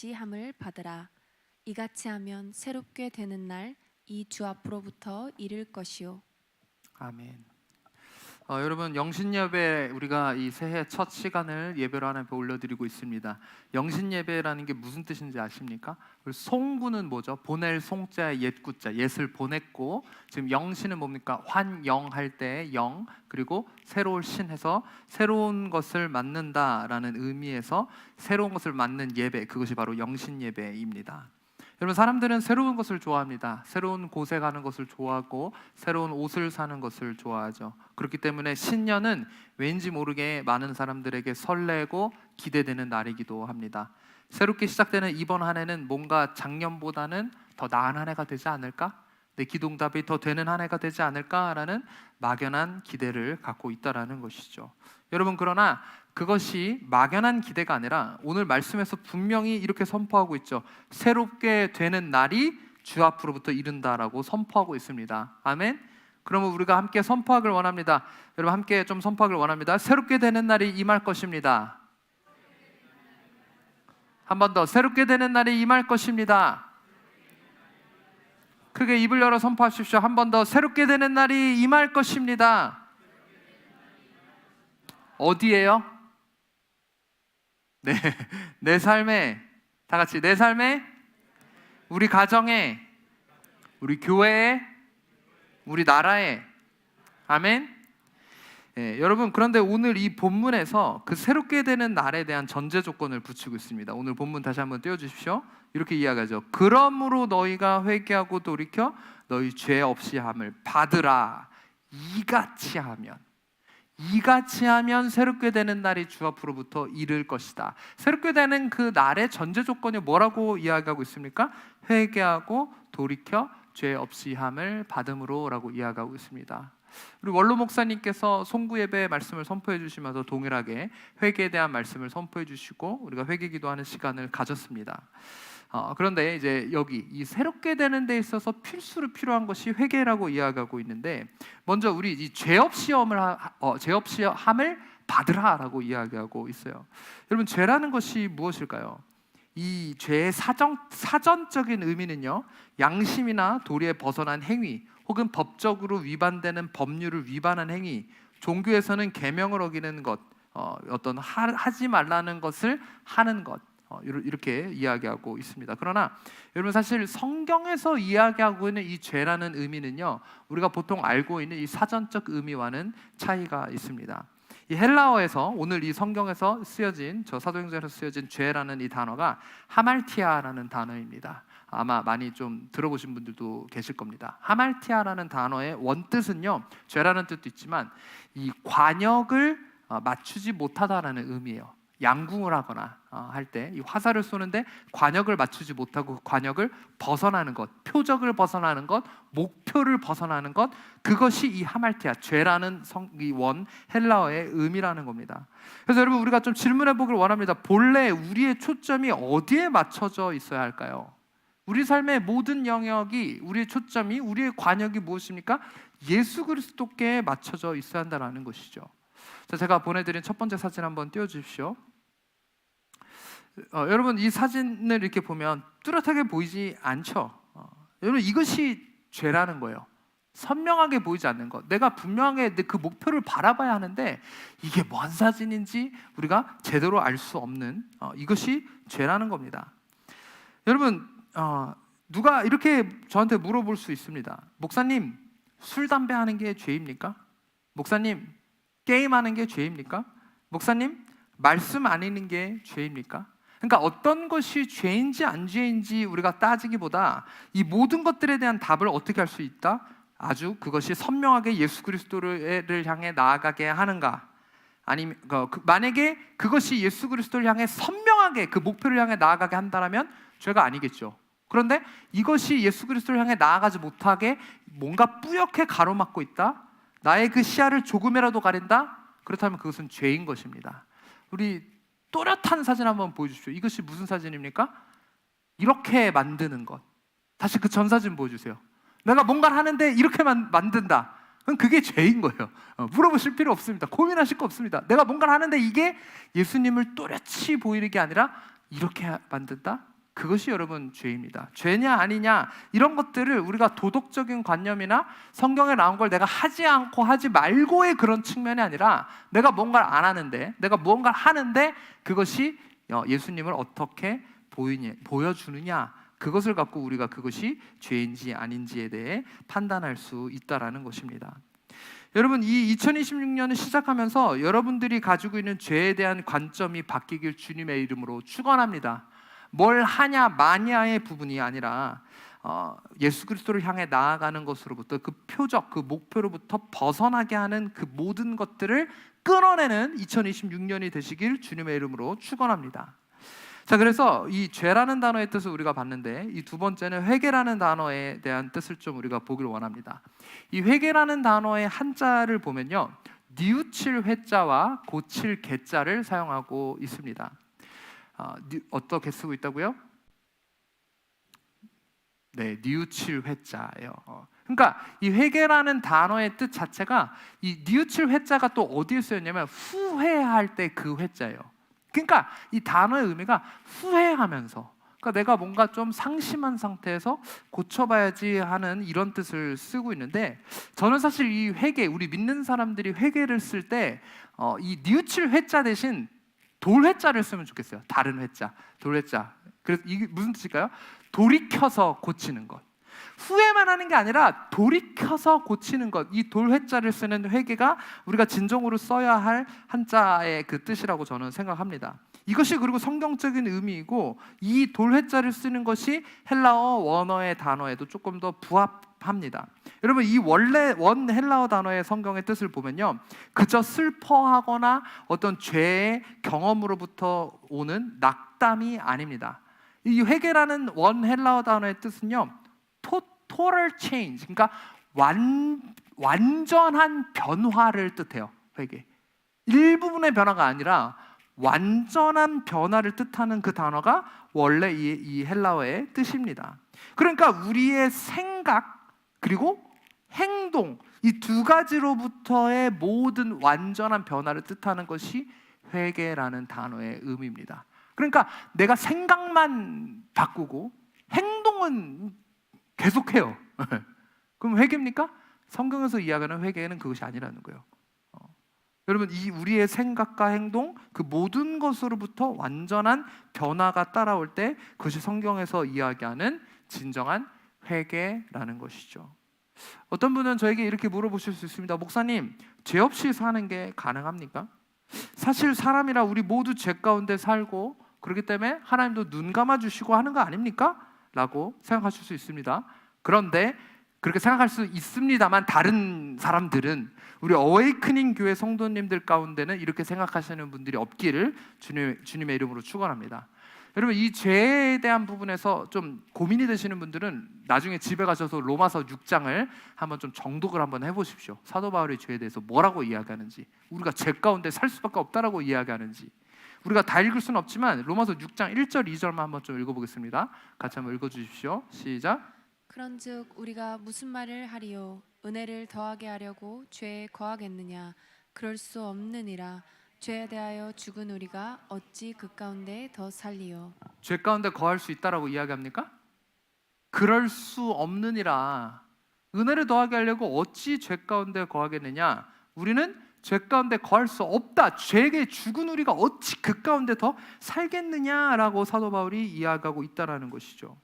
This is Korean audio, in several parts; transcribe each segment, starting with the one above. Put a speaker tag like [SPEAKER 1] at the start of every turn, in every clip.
[SPEAKER 1] 없이 함을 받으라. 이같이 하면 새롭게 되는 날 이 주 앞으로부터 이를 것이요.
[SPEAKER 2] 아멘. 여러분, 영신예배 우리가 이 새해 첫 시간을 예배로 하나님 앞에 올려드리고 있습니다. 영신예배라는 게 무슨 뜻인지 아십니까? 송구는 뭐죠? 보낼 송자의 옛구자, 옛을 보냈고, 지금 영신은 뭡니까? 환영할 때의 영, 그리고 새로운 신해서 새로운 것을 맞는다라는 의미에서 새로운 것을 맞는 예배, 그것이 바로 영신예배입니다. 여러분, 사람들은 새로운 것을 좋아합니다. 새로운 곳에 가는 것을 좋아하고 새로운 옷을 사는 것을 좋아하죠. 그렇기 때문에 신년은 왠지 모르게 많은 사람들에게 설레고 기대되는 날이기도 합니다. 새롭게 시작되는 이번 한 해는 뭔가 작년보다는 더 나은 한 해가 되지 않을까? 내 기도응답이 더 되는 한 해가 되지 않을까라는 막연한 기대를 갖고 있다라는 것이죠. 여러분, 그러나 그것이 막연한 기대가 아니라 오늘 말씀에서 분명히 이렇게 선포하고 있죠. 새롭게 되는 날이 주 앞으로부터 이른다라고 선포하고 있습니다. 아멘. 그러면 우리가 함께 선포하길 원합니다. 여러분, 함께 좀 선포하길 원합니다. 새롭게 되는 날이 임할 것입니다. 한 번 더, 새롭게 되는 날이 임할 것입니다. 크게 입을 열어 선포하십시오. 한 번 더, 새롭게 되는 날이 임할 것입니다. 어디에요? 네, 내 삶에, 다 같이 내 삶에, 우리 가정에, 우리 교회에, 우리 나라에. 아멘. 여러분, 그런데 오늘 이 본문에서 그 새롭게 되는 날에 대한 전제 조건을 붙이고 있습니다. 오늘 본문 다시 한번 띄워주십시오. 이렇게 이야기하죠. 그러므로 너희가 회개하고 돌이켜 너희 죄 없이 함을 받으라. 이같이 하면 새롭게 되는 날이 주 앞으로부터 이를 것이다. 새롭게 되는 그 날의 전제 조건이 뭐라고 이야기하고 있습니까? 회개하고 돌이켜 죄 없이 함을 받음으로 라고 이야기하고 있습니다. 우리 원로 목사님께서 송구 예배 말씀을 선포해 주시면서 동일하게 회개에 대한 말씀을 선포해 주시고 우리가 회개 기도하는 시간을 가졌습니다. 그런데 이제 여기 이 새롭게 되는 데 있어서 필수로 필요한 것이 회개라고 이야기하고 있는데, 먼저 우리 이 죄 없이 함을 받으라라고 이야기하고 있어요. 여러분, 죄라는 것이 무엇일까요? 이 죄의 사전적인 의미는요, 양심이나 도리에 벗어난 행위, 혹은 법적으로 위반되는 법률을 위반한 행위, 종교에서는 계명을 어기는 것, 어떤 하지 말라는 것을 하는 것, 이렇게 이야기하고 있습니다. 그러나 여러분, 사실 성경에서 이야기하고 있는 이 죄라는 의미는요, 우리가 보통 알고 있는 이 사전적 의미와는 차이가 있습니다. 이 헬라어에서 오늘 이 성경에서 쓰여진, 저 사도행전에서 쓰여진 죄라는 이 단어가 하말티아라는 단어입니다. 아마 많이 좀 들어보신 분들도 계실 겁니다. 하말티아라는 단어의 원뜻은요, 죄라는 뜻도 있지만 이 관역을 맞추지 못하다라는 의미예요. 양궁을 하거나 할 때 이 화살을 쏘는데 관역을 맞추지 못하고 관역을 벗어나는 것, 표적을 벗어나는 것, 목표를 벗어나는 것, 그것이 이 하말티아, 죄라는 이 원 헬라어의 의미라는 겁니다. 그래서 여러분, 우리가 좀 질문해 보길 원합니다. 본래 우리의 초점이 어디에 맞춰져 있어야 할까요? 우리 삶의 모든 영역이, 우리의 초점이, 우리의 관역이 무엇입니까? 예수 그리스도께 맞춰져 있어야 한다는 것이죠. 자, 제가 보내드린 첫 번째 사진 한번 띄워주십시오. 여러분, 이 사진을 이렇게 보면 뚜렷하게 보이지 않죠? 여러분, 이것이 죄라는 거예요. 선명하게 보이지 않는 것. 내가 분명하게 그 목표를 바라봐야 하는데 이게 뭔 사진인지 우리가 제대로 알 수 없는, 이것이 죄라는 겁니다. 여러분, 누가 이렇게 저한테 물어볼 수 있습니다. 목사님, 술, 담배 하는 게 죄입니까? 목사님, 게임하는 게 죄입니까? 목사님, 말씀 안 읽는 게 죄입니까? 그러니까 어떤 것이 죄인지 안 죄인지 우리가 따지기보다 이 모든 것들에 대한 답을 어떻게 할 수 있다? 아주 그것이 선명하게 예수 그리스도를 향해 나아가게 하는가? 아니면 만약에 그것이 예수 그리스도를 향해 선명하게 그 목표를 향해 나아가게 한다면 죄가 아니겠죠. 그런데 이것이 예수 그리스도를 향해 나아가지 못하게 뭔가 뿌옇게 가로막고 있다? 나의 그 시야를 조금이라도 가린다? 그렇다면 그것은 죄인 것입니다. 우리 또렷한 사진 한번 보여주십시오. 이것이 무슨 사진입니까? 이렇게 만드는 것. 다시 그 전 사진 보여주세요. 내가 뭔가를 하는데 이렇게 만든다. 그럼 그게 죄인 거예요. 물어보실 필요 없습니다. 고민하실 거 없습니다. 내가 뭔가를 하는데 이게 예수님을 또렷이 보이는 게 아니라 이렇게 만든다? 그것이 여러분 죄입니다. 죄냐 아니냐 이런 것들을 우리가 도덕적인 관념이나 성경에 나온 걸 내가 하지 않고 하지 말고의 그런 측면이 아니라 내가 뭔가를 안 하는데, 내가 무언가를 하는데 그것이 예수님을 어떻게 보여주느냐, 그것을 갖고 우리가 그것이 죄인지 아닌지에 대해 판단할 수 있다라는 것입니다. 여러분, 이 2026년을 시작하면서 여러분들이 가지고 있는 죄에 대한 관점이 바뀌길 주님의 이름으로 축원합니다. 뭘 하냐 마냐의 부분이 아니라 예수 그리스도를 향해 나아가는 것으로부터 그 표적, 그 목표로부터 벗어나게 하는 그 모든 것들을 끊어내는 2026년이 되시길 주님의 이름으로 축원합니다. 자, 그래서 이 죄라는 단어의 뜻을 우리가 봤는데, 이 두 번째는 회개라는 단어에 대한 뜻을 좀 우리가 보길 원합니다. 이 회개라는 단어의 한자를 보면요, 뉘우칠 회자와 고칠 개자를 사용하고 있습니다. 어떻게 쓰고 있다고요? 네, 뉘우칠 회자예요. 그러니까 이 회개라는 단어의 뜻 자체가, 이 뉘우칠 회자가 또 어디에 쓰였냐면 후회할 때 그 회자예요. 그러니까 이 단어의 의미가 후회하면서, 그러니까 내가 뭔가 좀 상심한 상태에서 고쳐봐야지 하는 이런 뜻을 쓰고 있는데, 저는 사실 이 회개, 우리 믿는 사람들이 회개를 쓸 때 이 뉘우칠 회자 대신 돌 회자를 쓰면 좋겠어요. 다른 회자, 돌 회자. 그래서 이게 무슨 뜻일까요? 돌이켜서 고치는 것. 후회만 하는 게 아니라 돌이켜서 고치는 것. 이 돌회자를 쓰는 회개가 우리가 진정으로 써야 할 한자의 그 뜻이라고 저는 생각합니다. 이것이 그리고 성경적인 의미이고, 이 돌회자를 쓰는 것이 헬라어 원어의 단어에도 조금 더 부합합니다. 여러분, 이 원래 원 헬라어 단어의 성경의 뜻을 보면요, 그저 슬퍼하거나 어떤 죄의 경험으로부터 오는 낙담이 아닙니다. 이 회개라는 원 헬라어 단어의 뜻은요, total change, 그러니까 완전한 변화를 뜻해요. 회개. 일부분의 변화가 아니라 완전한 변화를 뜻하는 그 단어가 원래 이 헬라어의 뜻입니다. 그러니까 우리의 생각 그리고 행동, 이 두 가지로부터의 모든 완전한 변화를 뜻하는 것이 회개라는 단어의 의미입니다. 그러니까 내가 생각만 바꾸고 행동은 계속해요. 그럼 회개입니까? 성경에서 이야기하는 회개는 그것이 아니라는 거예요. 여러분, 이 우리의 생각과 행동, 그 모든 것으로부터 완전한 변화가 따라올 때 그것이 성경에서 이야기하는 진정한 회개라는 것이죠. 어떤 분은 저에게 이렇게 물어보실 수 있습니다. 목사님, 죄 없이 사는 게 가능합니까? 사실 사람이라 우리 모두 죄 가운데 살고, 그렇기 때문에 하나님도 눈 감아주시고 하는 거 아닙니까? 라고 생각하실 수 있습니다. 그런데 그렇게 생각할 수 있습니다만, 다른 사람들은, 우리 어웨이크닝 교회 성도님들 가운데는 이렇게 생각하시는 분들이 없기를 주님의 이름으로 축원합니다. 여러분, 이 죄에 대한 부분에서 좀 고민이 되시는 분들은 나중에 집에 가셔서 로마서 6장을 한번 좀 정독을 한번 해보십시오. 사도 바울의 죄에 대해서 뭐라고 이야기하는지, 우리가 죄 가운데 살 수밖에 없다라고 이야기하는지. 우리가 다 읽을 수는 없지만 로마서 6장 1절 2절만 한번 좀 읽어보겠습니다. 같이 한번 읽어주십시오. 시작.
[SPEAKER 1] 그런즉 우리가 무슨 말을 하리요? 은혜를 더하게 하려고 죄에 거하겠느냐? 그럴 수 없느니라. 죄에 대하여 죽은 우리가 어찌 그 가운데 더 살리요?
[SPEAKER 2] 죄 가운데 거할 수 있다라고 이야기합니까? 그럴 수 없느니라. 은혜를 더하게 하려고 어찌 죄 가운데 거하겠느냐? 우리는 죄 가운데 거할 수 없다. 죄에 죽은 우리가 어찌 그 가운데 더 살겠느냐라고 사도 바울이 이야기하고 있다라는 것이죠.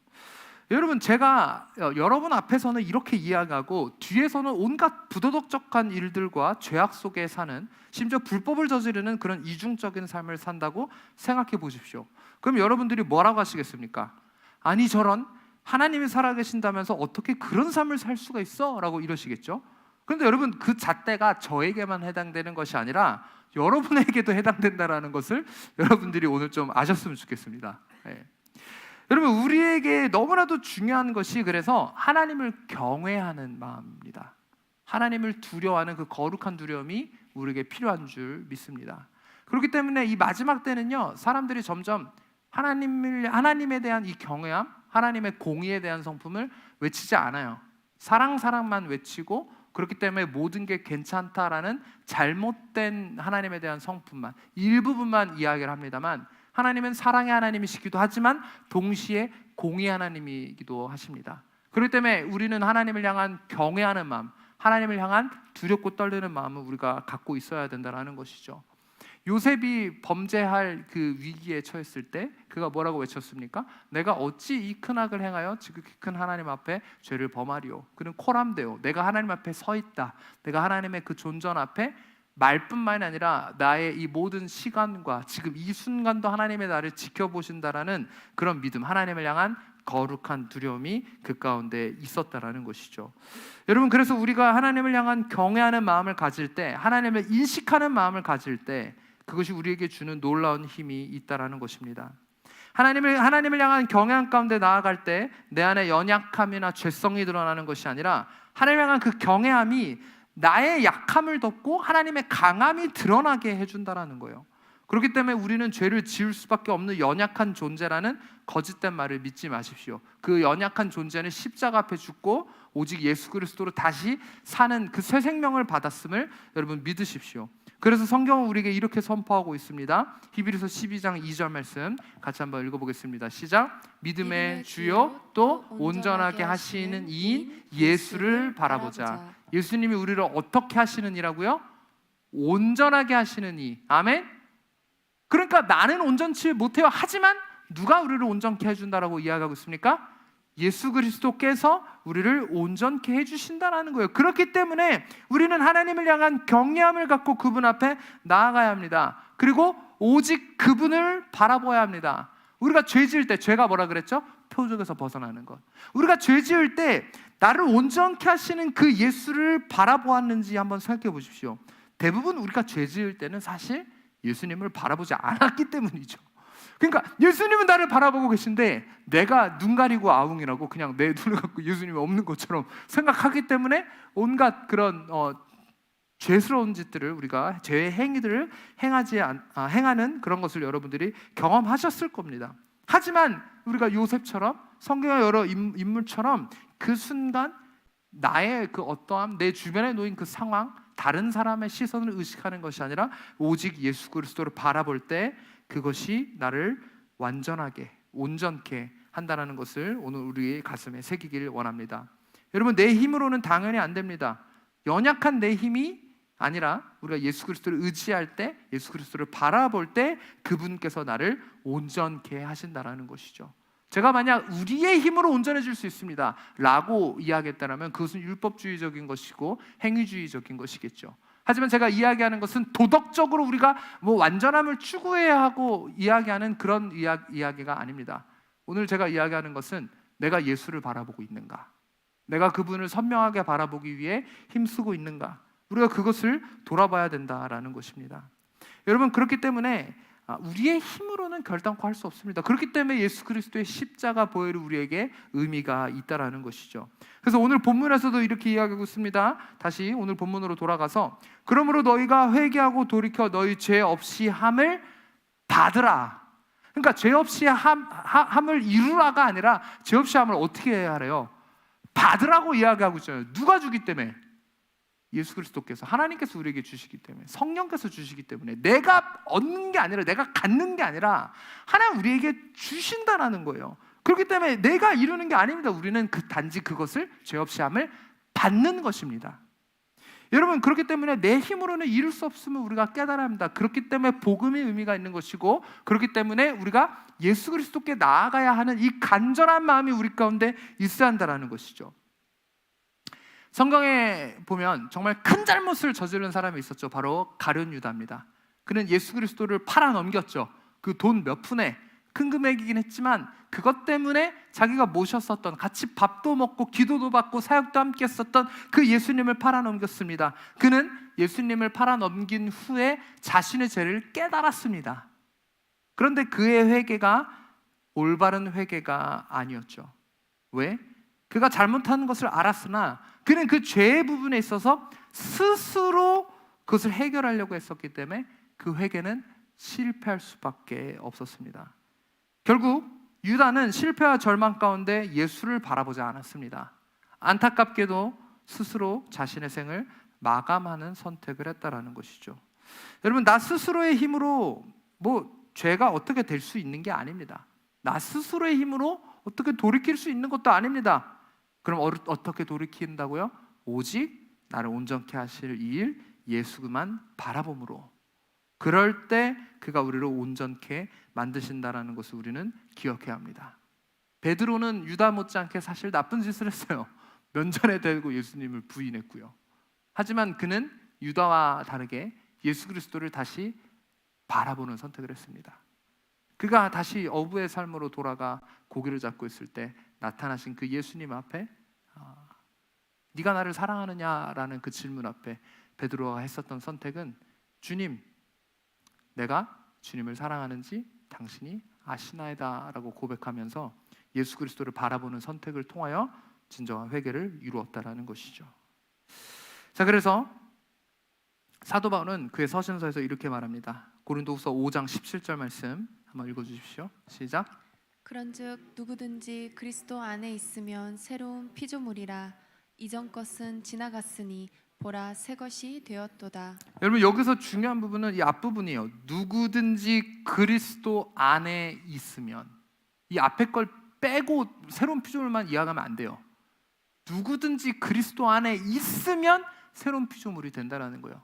[SPEAKER 2] 여러분, 제가 여러분 앞에서는 이렇게 이야기하고 뒤에서는 온갖 부도덕적한 일들과 죄악 속에 사는, 심지어 불법을 저지르는 그런 이중적인 삶을 산다고 생각해 보십시오. 그럼 여러분들이 뭐라고 하시겠습니까? 아니, 저런, 하나님이 살아계신다면서 어떻게 그런 삶을 살 수가 있어? 라고 이러시겠죠. 그런데 여러분, 그 잣대가 저에게만 해당되는 것이 아니라 여러분에게도 해당된다는 것을 여러분들이 오늘 좀 아셨으면 좋겠습니다. 네. 여러분, 우리에게 너무나도 중요한 것이 그래서 하나님을 경외하는 마음입니다. 하나님을 두려워하는 그 거룩한 두려움이 우리에게 필요한 줄 믿습니다. 그렇기 때문에 이 마지막 때는요, 사람들이 점점 하나님에 대한 이 경외함, 하나님의 공의에 대한 성품을 외치지 않아요. 사랑만 외치고, 그렇기 때문에 모든 게 괜찮다라는 잘못된 하나님에 대한 성품만, 일부분만 이야기를 합니다만, 하나님은 사랑의 하나님이시기도 하지만 동시에 공의 하나님이기도 하십니다. 그렇기 때문에 우리는 하나님을 향한 경외하는 마음, 하나님을 향한 두렵고 떨리는 마음을 우리가 갖고 있어야 된다는 것이죠. 요셉이 범죄할 그 위기에 처했을 때 그가 뭐라고 외쳤습니까? 내가 어찌 이 큰 악을 행하여 지극히 큰 하나님 앞에 죄를 범하리오. 그는 코람되오. 내가 하나님 앞에 서 있다. 내가 하나님의 그 존전 앞에 말뿐만이 아니라 나의 이 모든 시간과 지금 이 순간도 하나님의 나를 지켜보신다라는 그런 믿음, 하나님을 향한 거룩한 두려움이 그 가운데 있었다라는 것이죠. 여러분, 그래서 우리가 하나님을 향한 경외하는 마음을 가질 때, 하나님을 인식하는 마음을 가질 때 그것이 우리에게 주는 놀라운 힘이 있다라는 것입니다. 하나님을 향한 경외함 가운데 나아갈 때 내 안에 연약함이나 죄성이 드러나는 것이 아니라 하나님을 향한 그 경외함이 나의 약함을 덮고 하나님의 강함이 드러나게 해준다라는 거예요. 그렇기 때문에 우리는 죄를 지을 수밖에 없는 연약한 존재라는 거짓된 말을 믿지 마십시오. 그 연약한 존재는 십자가 앞에 죽고 오직 예수 그리스도로 다시 사는 그 새 생명을 받았음을 여러분 믿으십시오. 그래서 성경은 우리에게 이렇게 선포하고 있습니다. 히브리서 12장 2절 말씀 같이 한번 읽어보겠습니다. 시작. 믿음의 주요 또 온전하게 하시는 이인 예수를 바라보자. 예수님이 우리를 어떻게 하시는 이라고요? 온전하게 하시는 이. 아멘. 그러니까 나는 온전치 못해요. 하지만 누가 우리를 온전케 해준다라고 이야기하고 있습니까? 예수 그리스도께서 우리를 온전케 해주신다라는 거예요. 그렇기 때문에 우리는 하나님을 향한 경외함을 갖고 그분 앞에 나아가야 합니다. 그리고 오직 그분을 바라봐야 합니다. 우리가 죄 지을 때, 죄가 뭐라 그랬죠? 표적에서 벗어나는 것. 우리가 죄 지을 때 나를 온전케 하시는 그 예수를 바라보았는지 한번 생각해 보십시오. 대부분 우리가 죄 지을 때는 사실 예수님을 바라보지 않았기 때문이죠. 그러니까 예수님은 나를 바라보고 계신데 내가 눈 가리고 아웅이라고 그냥 내 눈을 갖고 예수님이 없는 것처럼 생각하기 때문에 온갖 그런 죄스러운 짓들을, 우리가 죄의 행위들을 행하는 그런 것을 여러분들이 경험하셨을 겁니다. 하지만 우리가 요셉처럼, 성경의 여러 인물처럼 그 순간 나의 그 어떠함, 내 주변에 놓인 그 상황, 다른 사람의 시선을 의식하는 것이 아니라 오직 예수 그리스도를 바라볼 때 그것이 나를 완전하게, 온전케 한다는 것을 오늘 우리의 가슴에 새기길 원합니다. 여러분, 내 힘으로는 당연히 안 됩니다. 연약한 내 힘이 아니라 우리가 예수 그리스도를 의지할 때, 예수 그리스도를 바라볼 때 그분께서 나를 온전케 하신다는 것이죠. 제가 만약 우리의 힘으로 온전해질 수 있습니다 라고 이야기했다면 그것은 율법주의적인 것이고 행위주의적인 것이겠죠. 하지만 제가 이야기하는 것은 도덕적으로 우리가 완전함을 추구해야 하고 이야기하는 그런 이야기가 아닙니다. 오늘 제가 이야기하는 것은 내가 예수를 바라보고 있는가, 내가 그분을 선명하게 바라보기 위해 힘쓰고 있는가, 우리가 그것을 돌아봐야 된다라는 것입니다. 여러분, 그렇기 때문에 우리의 힘으로는 결단코 할 수 없습니다. 그렇기 때문에 예수 그리스도의 십자가 보혈이 우리에게 의미가 있다라는 것이죠. 그래서 오늘 본문에서도 이렇게 이야기하고 있습니다. 다시 오늘 본문으로 돌아가서 그러므로 너희가 회개하고 돌이켜 너희 죄 없이 함을 받으라. 그러니까 죄 없이 함을 이루라가 아니라 죄 없이 함을 어떻게 해야 하래요? 받으라고 이야기하고 있잖아요. 누가 주기 때문에? 예수 그리스도께서, 하나님께서 우리에게 주시기 때문에, 성령께서 주시기 때문에, 내가 얻는 게 아니라, 내가 갖는 게 아니라 하나님 우리에게 주신다라는 거예요. 그렇기 때문에 내가 이루는 게 아닙니다. 우리는 단지 그것을 죄 없이 함을 받는 것입니다. 여러분, 그렇기 때문에 내 힘으로는 이룰 수 없음을 우리가 깨달아야 합니다. 그렇기 때문에 복음의 의미가 있는 것이고, 그렇기 때문에 우리가 예수 그리스도께 나아가야 하는 이 간절한 마음이 우리 가운데 있어야 한다는 것이죠. 성경에 보면 정말 큰 잘못을 저지른 사람이 있었죠. 바로 가룟 유다입니다. 그는 예수 그리스도를 팔아 넘겼죠. 그 돈 몇 푼에, 큰 금액이긴 했지만 그것 때문에 자기가 모셨었던, 같이 밥도 먹고 기도도 받고 사역도 함께 했었던 그 예수님을 팔아 넘겼습니다. 그는 예수님을 팔아 넘긴 후에 자신의 죄를 깨달았습니다. 그런데 그의 회개가 올바른 회개가 아니었죠. 왜? 그가 잘못한 것을 알았으나 그는 그 죄의 부분에 있어서 스스로 그것을 해결하려고 했었기 때문에 그 회개는 실패할 수밖에 없었습니다. 결국 유다는 실패와 절망 가운데 예수를 바라보지 않았습니다. 안타깝게도 스스로 자신의 생을 마감하는 선택을 했다라는 것이죠. 여러분, 나 스스로의 힘으로 죄가 어떻게 될 수 있는 게 아닙니다. 나 스스로의 힘으로 어떻게 돌이킬 수 있는 것도 아닙니다. 그럼 어떻게 돌이킨다고요? 오직 나를 온전케 하실 이 일 예수 그만 바라봄으로. 그럴 때 그가 우리를 온전케 만드신다라는 것을 우리는 기억해야 합니다. 베드로는 유다 못지않게 사실 나쁜 짓을 했어요. 면전에 대고 예수님을 부인했고요. 하지만 그는 유다와 다르게 예수 그리스도를 다시 바라보는 선택을 했습니다. 그가 다시 어부의 삶으로 돌아가 고기를 잡고 있을 때 나타나신 그 예수님 앞에 네가 나를 사랑하느냐라는 그 질문 앞에 베드로가 했었던 선택은 주님, 내가 주님을 사랑하는지 당신이 아시나이다 라고 고백하면서 예수 그리스도를 바라보는 선택을 통하여 진정한 회개를 이루었다라는 것이죠. 자, 그래서 사도 바울은 그의 서신서에서 이렇게 말합니다. 고린도후서 5장 17절 말씀 한번 읽어주십시오. 시작.
[SPEAKER 1] 그런즉 누구든지 그리스도 안에 있으면 새로운 피조물이라 이전 것은 지나갔으니 보라 새 것이 되었도다.
[SPEAKER 2] 여러분, 여기서 중요한 부분은 이 앞부분이에요. 누구든지 그리스도 안에 있으면, 이 앞에 걸 빼고 새로운 피조물만 이해하면 안 돼요. 누구든지 그리스도 안에 있으면 새로운 피조물이 된다는 거예요.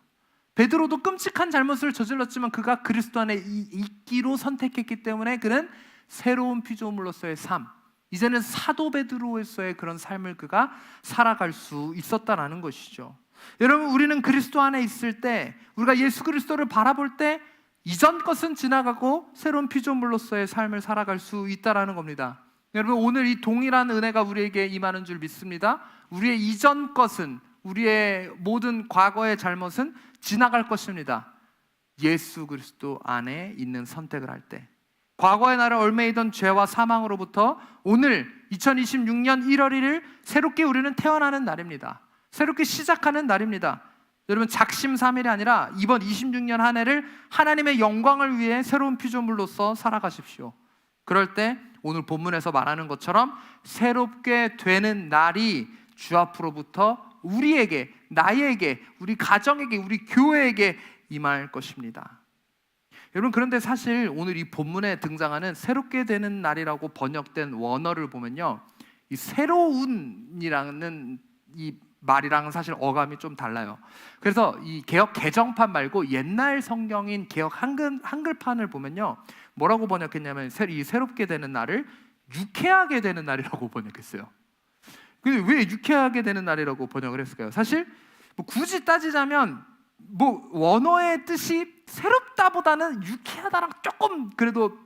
[SPEAKER 2] 베드로도 끔찍한 잘못을 저질렀지만 그가 그리스도 안에 있기로 선택했기 때문에 그는 새로운 피조물로서의 삶, 이제는 사도 베드로로서의 그런 삶을 그가 살아갈 수 있었다라는 것이죠. 여러분, 우리는 그리스도 안에 있을 때, 우리가 예수 그리스도를 바라볼 때 이전 것은 지나가고 새로운 피조물로서의 삶을 살아갈 수 있다라는 겁니다. 여러분, 오늘 이 동일한 은혜가 우리에게 임하는 줄 믿습니다. 우리의 이전 것은, 우리의 모든 과거의 잘못은 지나갈 것입니다. 예수 그리스도 안에 있는 선택을 할 때, 과거의 나를 얽매이던 죄와 사망으로부터 오늘 2026년 1월 1일 새롭게 우리는 태어나는 날입니다. 새롭게 시작하는 날입니다. 여러분, 작심삼일이 아니라 이번 26년 한 해를 하나님의 영광을 위해 새로운 피조물로서 살아가십시오. 그럴 때 오늘 본문에서 말하는 것처럼 새롭게 되는 날이 주 앞으로부터 우리에게, 나에게, 우리 가정에게, 우리 교회에게 임할 것입니다. 여러분, 그런데 사실 오늘 이 본문에 등장하는 새롭게 되는 날이라고 번역된 원어를 보면요, 이 새로운이라는 이 말이랑은 사실 어감이 좀 달라요. 그래서 이 개역 개정판 말고 옛날 성경인 개역 한글판을 보면요, 뭐라고 번역했냐면 이 새롭게 되는 날을 유쾌하게 되는 날이라고 번역했어요. 근데 왜 유쾌하게 되는 날이라고 번역을 했을까요? 사실 뭐 굳이 따지자면 뭐 원어의 뜻이 새롭다보다는 유쾌하다랑 조금 그래도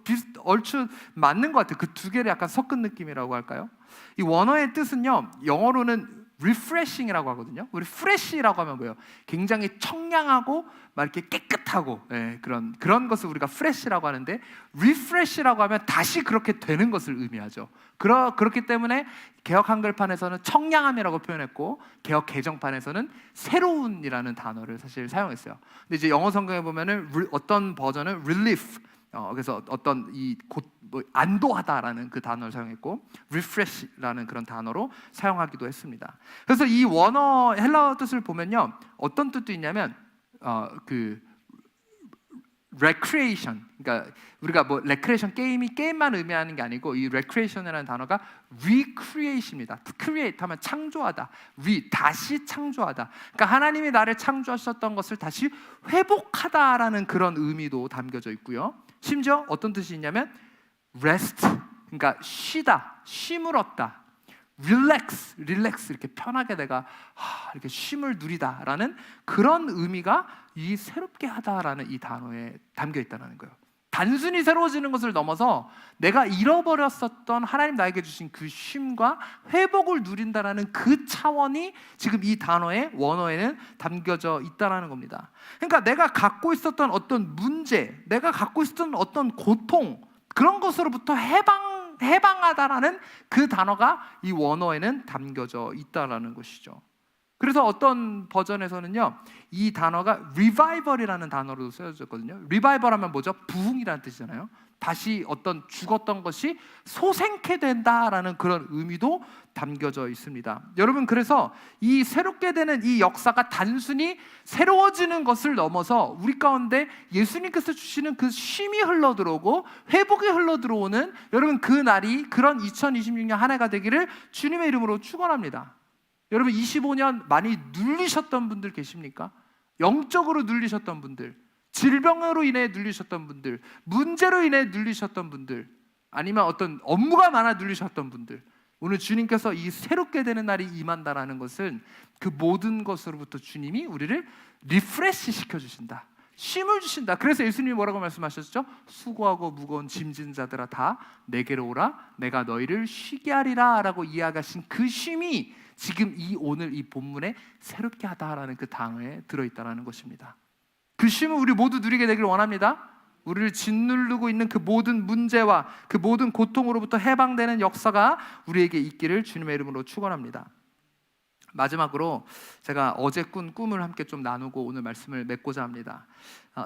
[SPEAKER 2] 얼추 맞는 것 같아요. 그 두 개를 약간 섞은 느낌이라고 할까요? 이 원어의 뜻은요, 영어로는 refreshing이라고 하거든요. 우리 fresh라고 하면 뭐예요? 굉장히 청량하고 막 이렇게 깨끗하고, 그런 것을 우리가 fresh라고 하는데, refresh라고 하면 다시 그렇게 되는 것을 의미하죠. 그렇기 때문에 개역 한글판에서는 청량함이라고 표현했고 개역 개정판에서는 새로운이라는 단어를 사실 사용했어요. 근데 이제 영어 성경에 보면은 어떤 버전은 relief, 그래서 어떤 안도하다라는 그 단어를 사용했고 refresh라는 그런 단어로 사용하기도 했습니다. 그래서 이 원어 헬라어 뜻을 보면요, 어떤 뜻도 있냐면 recreation, 그러니까 우리가 뭐 recreation 게임만 의미하는 게 아니고 이 recreation이라는 단어가 recreation입니다. create 하면 창조하다, 다시 창조하다. 그러니까 하나님이 나를 창조하셨던 것을 다시 회복하다라는 그런 의미도 담겨져 있고요. 심지어 어떤 뜻이 있냐면 rest, 그러니까 쉬다, 쉼을 얻다. relax 이렇게 편하게 내가 이렇게 쉼을 누리다라는 그런 의미가 이 새롭게 하다라는 이 단어에 담겨 있다는 거예요. 단순히 새로워지는 것을 넘어서 내가 잃어버렸었던 하나님 나에게 주신 그 쉼과 회복을 누린다라는 그 차원이 지금 이 단어의 원어에는 담겨져 있다는 겁니다. 그러니까 내가 갖고 있었던 어떤 문제, 내가 갖고 있었던 어떤 고통, 그런 것으로부터 해방하다라는 그 단어가 이 원어에는 담겨져 있다라는 것이죠. 그래서 어떤 버전에서는요, 이 단어가 revival이라는 단어로 쓰여졌거든요. revival 하면 뭐죠? 부흥이라는 뜻이잖아요. 다시 어떤 죽었던 것이 소생케 된다라는 그런 의미도 담겨져 있습니다. 여러분, 그래서 이 새롭게 되는 이 역사가 단순히 새로워지는 것을 넘어서 우리 가운데 예수님께서 주시는 그 쉼이 흘러들어오고 회복이 흘러들어오는, 여러분, 그 날이 그런 2026년 한 해가 되기를 주님의 이름으로 축원합니다. 여러분, 25년 많이 눌리셨던 분들 계십니까? 영적으로 눌리셨던 분들, 질병으로 인해 눌리셨던 분들, 문제로 인해 눌리셨던 분들, 아니면 어떤 업무가 많아 눌리셨던 분들, 오늘 주님께서 이 새롭게 되는 날이 임한다라는 것은 그 모든 것으로부터 주님이 우리를 리프레시 시켜주신다, 쉼을 주신다. 그래서 예수님이 뭐라고 말씀하셨죠? 수고하고 무거운 짐진 자들아 다 내게로 오라, 내가 너희를 쉬게 하리라 라고 이야기하신 그 쉼이 지금 오늘 이 본문에 새롭게 하다라는 그 단어에 들어있다라는 것입니다. 그 쉼을 우리 모두 누리게 되기를 원합니다. 우리를 짓누르고 있는 그 모든 문제와 그 모든 고통으로부터 해방되는 역사가 우리에게 있기를 주님의 이름으로 축원합니다. 마지막으로 제가 어제 꾼 꿈을 함께 좀 나누고 오늘 말씀을 맺고자 합니다.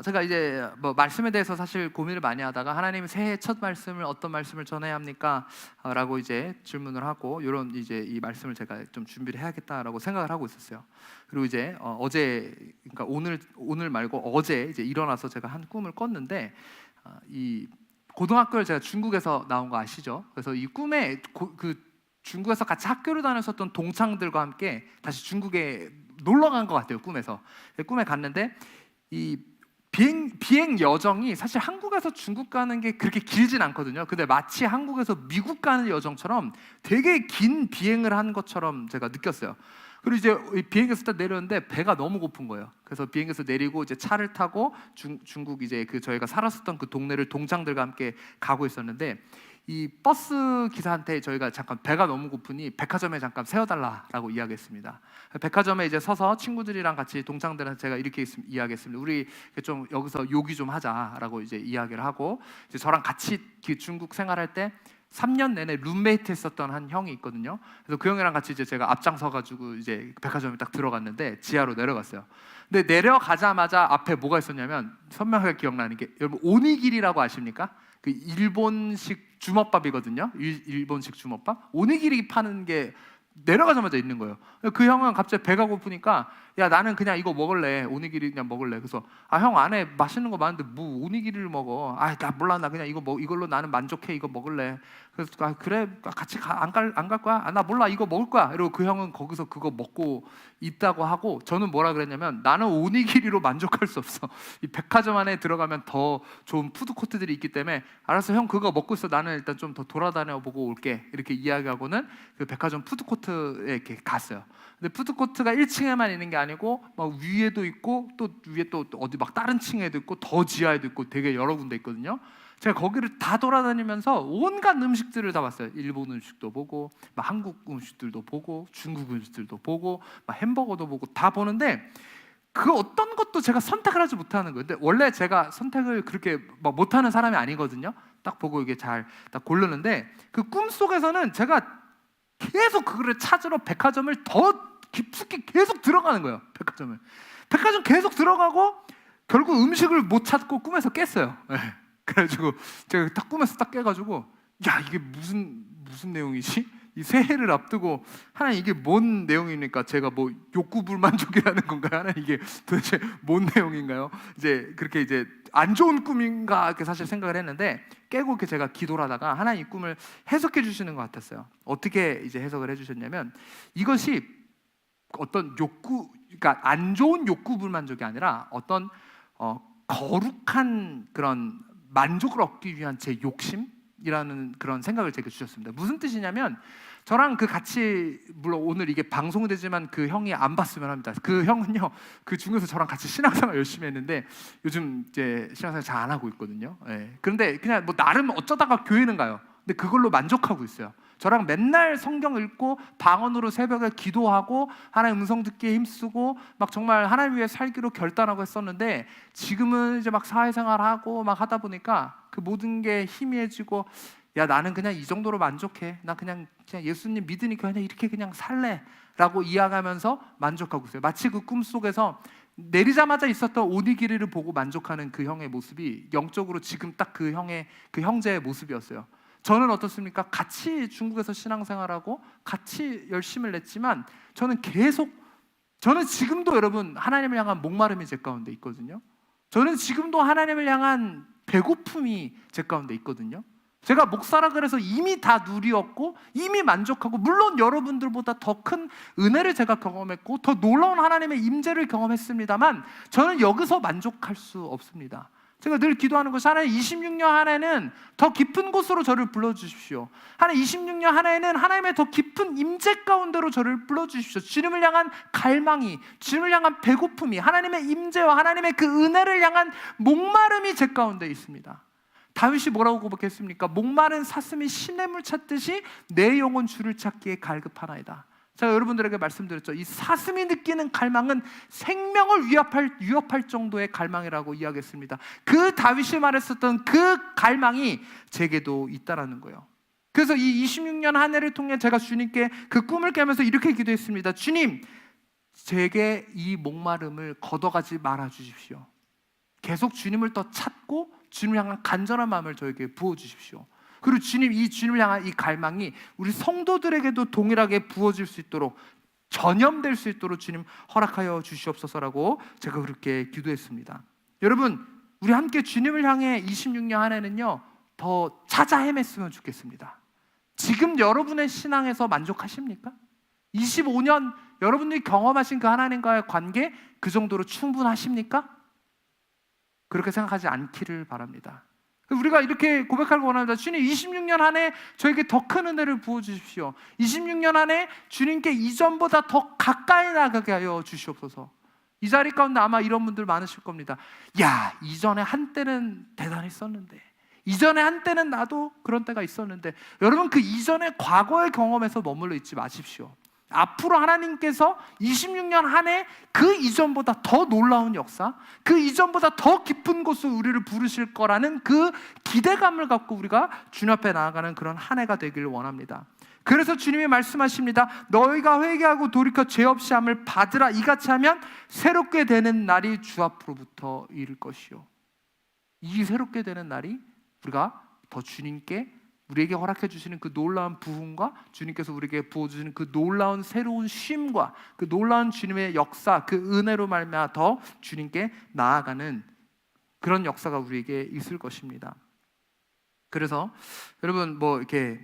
[SPEAKER 2] 제가 이제 말씀에 대해서 사실 고민을 많이 하다가 하나님 새해 첫 말씀을 어떤 말씀을 전해야 합니까? 라고 이제 질문을 하고 이런 이제 이 말씀을 제가 좀 준비를 해야겠다라고 생각을 하고 있었어요. 그리고 이제 어제, 그러니까 오늘 말고 어제 이제 일어나서 제가 한 꿈을 꿨는데, 이 고등학교를 제가 중국에서 나온 거 아시죠? 그래서 이 꿈에 중국에서 같이 학교를 다녔었던 동창들과 함께 다시 중국에 놀러 간 것 같아요. 꿈에 갔는데 이 비행 여정이 사실 한국에서 중국 가는 게 그렇게 길진 않거든요. 근데 마치 한국에서 미국 가는 여정처럼 되게 긴 비행을 한 것처럼 제가 느꼈어요. 그리고 이제 비행기에서 딱 내렸는데 배가 너무 고픈 거예요. 그래서 비행기에서 내리고 이제 차를 타고 중국 이제 저희가 살았었던 그 동네를 동창들과 함께 가고 있었는데, 이 버스 기사한테 저희가 잠깐 배가 너무 고프니 백화점에 잠깐 세워달라라고 이야기했습니다. 백화점에 이제 서서 친구들이랑 같이 동창들한테 제가 이렇게 이야기했습니다. 우리 좀 여기서 요기 좀 하자라고 이제 이야기를 하고, 이제 저랑 같이 중국 생활할 때 3년 내내 룸메이트 했었던 한 형이 있거든요. 그래서 그 형이랑 같이 이제 제가 앞장서 가지고 이제 백화점에 딱 들어갔는데 지하로 내려갔어요. 근데 내려가자마자 앞에 뭐가 있었냐면, 선명하게 기억나는 게, 여러분 오니기리라고 아십니까? 그 일본식 주먹밥이거든요. 일본식 주먹밥. 오니기리 파는 게 내려가자마자 있는 거예요. 그 형은 갑자기 배가 고프니까, 야 나는 그냥 이거 먹을래, 오니기리 그냥 먹을래. 그래서 형 안에 맛있는 거 많은데 뭐 오니기리를 먹어? 나 몰라, 나 그냥 이걸로 나는 만족해, 이거 먹을래. 그래서 그래, 같이 안 갈 거야? 나 몰라, 이거 먹을 거야. 이러고 그 형은 거기서 그거 먹고 있다고 하고, 저는 뭐라 그랬냐면, 나는 오니기리로 만족할 수 없어. 이 백화점 안에 들어가면 더 좋은 푸드 코트들이 있기 때문에 알았어, 형 그거 먹고 있어, 나는 일단 좀 더 돌아다녀 보고 올게. 이렇게 이야기하고는 그 백화점 푸드 코트에 이렇게 갔어요. 근데 푸드 코트가 1층에만 있는 게 아니고 막 위에도 있고, 또 위에 또 어디 막 다른 층에도 있고, 더 지하에도 있고, 되게 여러 군데 있거든요. 제가 거기를 다 돌아다니면서 온갖 음식들을 다 봤어요. 일본 음식도 보고, 막 한국 음식들도 보고, 중국 음식들도 보고, 막 햄버거도 보고, 다 보는데 그 어떤 것도 제가 선택을 하지 못하는 거예요. 근데 원래 제가 선택을 그렇게 막 못하는 사람이 아니거든요. 딱 보고 이게 잘 딱 고르는데, 그 꿈 속에서는 제가 계속 그거를 찾으러 백화점을 더 깊숙이 계속 들어가는 거예요. 백화점 계속 들어가고 결국 음식을 못 찾고 꿈에서 깼어요. 네. 그래가지고 제가 딱 꿈에서 딱 깨가지고, 야 이게 무슨 내용이지? 이 새해를 앞두고 하나님 이게 뭔 내용입니까? 제가 뭐 욕구 불만족이라는 건가요? 하나님 이게 도대체 뭔 내용인가요? 이제 그렇게 이제 안 좋은 꿈인가 이렇게 사실 생각을 했는데, 깨고 이렇게 제가 기도를 하다가 하나님 이 꿈을 해석해 주시는 것 같았어요. 어떻게 이제 해석을 해주셨냐면, 이것이 어떤 그러니까 안 좋은 욕구 불만족이 아니라 어떤 거룩한 그런 만족을 얻기 위한 제 욕심이라는 그런 생각을 제게 주셨습니다. 무슨 뜻이냐면, 저랑 그 같이, 물론 오늘 이게 방송이 되지만 그 형이 안 봤으면 합니다. 그 형은요, 그 중에서 저랑 같이 신앙생활 열심히 했는데 요즘 이제 신앙생활 잘 안 하고 있거든요. 예. 그런데 그냥 뭐 나름 어쩌다가 교회는 가요. 근데 그걸로 만족하고 있어요. 저랑 맨날 성경 읽고 방언으로 새벽에 기도하고 하나님 음성 듣기에 힘쓰고 막 정말 하나님 위해 살기로 결단하고 했었는데, 지금은 이제 막 사회생활하고 막 하다 보니까 그 모든 게 희미해지고 야, 나는 그냥 이 정도로 만족해. 나 그냥 예수님 믿으니까 그냥 이렇게 그냥 살래 라고 이야기하면서 만족하고 있어요. 마치 그 꿈속에서 내리자마자 있었던 오니기리를 보고 만족하는 그 형의 모습이 영적으로 지금 딱 그 형제의 모습이었어요. 저는 어떻습니까? 같이 중국에서 신앙생활하고 같이 열심을 냈지만 저는 지금도 여러분 하나님을 향한 목마름이 제 가운데 있거든요. 저는 지금도 하나님을 향한 배고픔이 제 가운데 있거든요. 제가 목사라 그래서 이미 다 누리었고 이미 만족하고, 물론 여러분들보다 더 큰 은혜를 제가 경험했고 더 놀라운 하나님의 임재를 경험했습니다만 저는 여기서 만족할 수 없습니다. 제가 늘 기도하는 것이, 하나님 26년 한 해는 더 깊은 곳으로 저를 불러주십시오. 하나님 26년 한 해는 하나님의 더 깊은 임재 가운데로 저를 불러주십시오. 주님을 향한 갈망이, 주님을 향한 배고픔이, 하나님의 임재와 하나님의 그 은혜를 향한 목마름이 제 가운데 있습니다. 다윗이 뭐라고 고백했습니까? 목마른 사슴이 시냇물 찾듯이 내 영혼 주를 찾기에 갈급하나이다. 제가 여러분들에게 말씀드렸죠. 이 사슴이 느끼는 갈망은 생명을 위협할 정도의 갈망이라고 이야기했습니다. 그 다윗이 말했었던 그 갈망이 제게도 있다라는 거예요. 그래서 이 26년 한 해를 통해 제가 주님께 그 꿈을 깨면서 이렇게 기도했습니다. 주님, 제게 이 목마름을 걷어가지 말아 주십시오. 계속 주님을 더 찾고 주님을 향한 간절한 마음을 저에게 부어주십시오. 그리고 이 주님을 향한 이 갈망이 우리 성도들에게도 동일하게 부어질 수 있도록, 전염될 수 있도록 주님 허락하여 주시옵소서라고 제가 그렇게 기도했습니다. 여러분, 우리 함께 주님을 향해 26년 한 해는요 더 찾아 헤맸으면 좋겠습니다. 지금 여러분의 신앙에서 만족하십니까? 25년 여러분들이 경험하신 그 하나님과의 관계, 그 정도로 충분하십니까? 그렇게 생각하지 않기를 바랍니다. 우리가 이렇게 고백하길 원합니다. 주님, 26년 한 해 저에게 더 큰 은혜를 부어주십시오. 26년 한 해 주님께 이전보다 더 가까이 나가게 하여 주시옵소서. 이 자리 가운데 아마 이런 분들 많으실 겁니다. 야, 이전에 한때는 대단했었는데, 이전에 한때는 나도 그런 때가 있었는데. 여러분, 그 이전의 과거의 경험에서 머물러 있지 마십시오. 앞으로 하나님께서 26년 한 해 그 이전보다 더 놀라운 역사, 그 이전보다 더 깊은 곳으로 우리를 부르실 거라는 그 기대감을 갖고 우리가 주님 앞에 나아가는 그런 한 해가 되기를 원합니다. 그래서 주님이 말씀하십니다. 너희가 회개하고 돌이켜 죄 없이 함을 받으라. 이같이 하면 새롭게 되는 날이 주 앞으로부터 이를 것이요. 이 새롭게 되는 날이 우리가 더 주님께, 우리에게 허락해 주시는 그 놀라운 부흥과 주님께서 우리에게 부어주시는 그 놀라운 새로운 쉼과 그 놀라운 주님의 역사, 그 은혜로 말미암아 더 주님께 나아가는 그런 역사가 우리에게 있을 것입니다. 그래서 여러분, 이렇게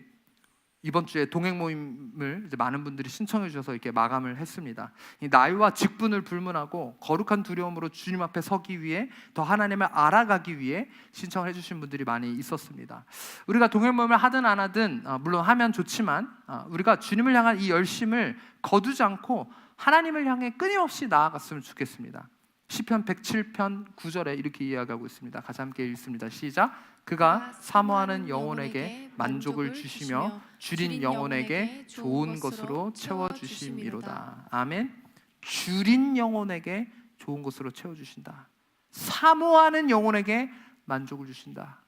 [SPEAKER 2] 이번 주에 동행 모임을 이제 많은 분들이 신청해 주셔서 이렇게 마감을 했습니다. 이 나이와 직분을 불문하고 거룩한 두려움으로 주님 앞에 서기 위해, 더 하나님을 알아가기 위해 신청해 주신 분들이 많이 있었습니다. 우리가 동행 모임을 하든 안 하든 물론 하면 좋지만 우리가 주님을 향한 이 열심을 거두지 않고 하나님을 향해 끊임없이 나아갔으면 좋겠습니다. 시편 107편 9절에 이렇게 이야기하고 있습니다. 같이 함께 읽습니다. 시작. 그가 사모하는 영혼에게 만족을 주시며 줄인 영혼에게 좋은 것으로 채워주심이로다. 아멘. 줄인 영혼에게 좋은 것으로 채워주신다. 사모하는 영혼에게 만족을 주신다.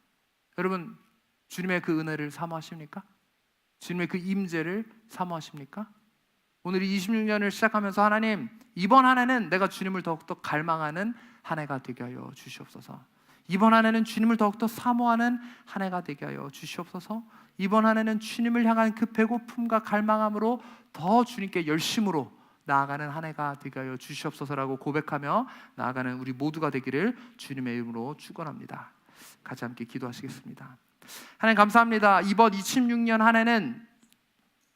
[SPEAKER 2] 여러분, 주님의 그 은혜를 사모하십니까? 주님의 그 임재를 사모하십니까? 오늘 26년을 시작하면서 하나님, 이번 한 해는 내가 주님을 더욱더 갈망하는 한 해가 되게 하여 주시옵소서. 이번 한 해는 주님을 더욱더 사모하는 한 해가 되게 하여 주시옵소서. 이번 한 해는 주님을 향한 그 배고픔과 갈망함으로 더 주님께 열심으로 나아가는 한 해가 되게 하여 주시옵소서라고 고백하며 나아가는 우리 모두가 되기를 주님의 이름으로 축원합니다. 같이 함께 기도하시겠습니다. 하나님 감사합니다. 이번 26년 한 해는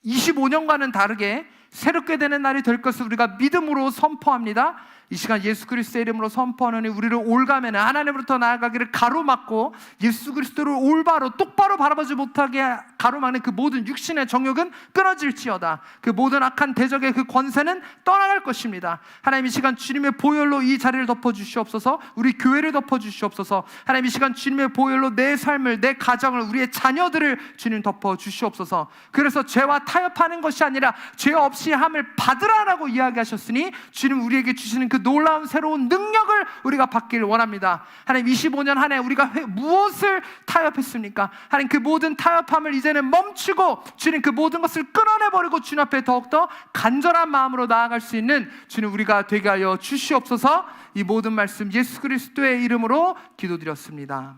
[SPEAKER 2] 25년과는 다르게 새롭게 되는 날이 될 것을 우리가 믿음으로 선포합니다. 이 시간 예수 그리스도의 이름으로 선포하노니 우리를 올가매는 하나님으로부터 나아가기를 가로막고 예수 그리스도를 올바로 똑바로 바라보지 못하게 가로막는 그 모든 육신의 정욕은 끊어질지어다. 그 모든 악한 대적의 그 권세는 떠나갈 것입니다. 하나님, 이 시간 주님의 보혈로 이 자리를 덮어주시옵소서. 우리 교회를 덮어주시옵소서. 하나님, 이 시간 주님의 보혈로 내 삶을, 내 가정을, 우리의 자녀들을 주님 덮어주시옵소서. 그래서 죄와 타협하는 것이 아니라 죄 없이 없이함을 받으라라고 이야기하셨으니 주님 우리에게 주시는 그 놀라운 새로운 능력을 우리가 받길 원합니다. 하나님 25년 한 해 우리가 무엇을 타협했습니까? 하나님 그 모든 타협함을 이제는 멈추고 주님 그 모든 것을 끊어내버리고 주님 앞에 더욱더 간절한 마음으로 나아갈 수 있는 주님 우리가 되게 하여 주시옵소서. 이 모든 말씀 예수 그리스도의 이름으로 기도드렸습니다.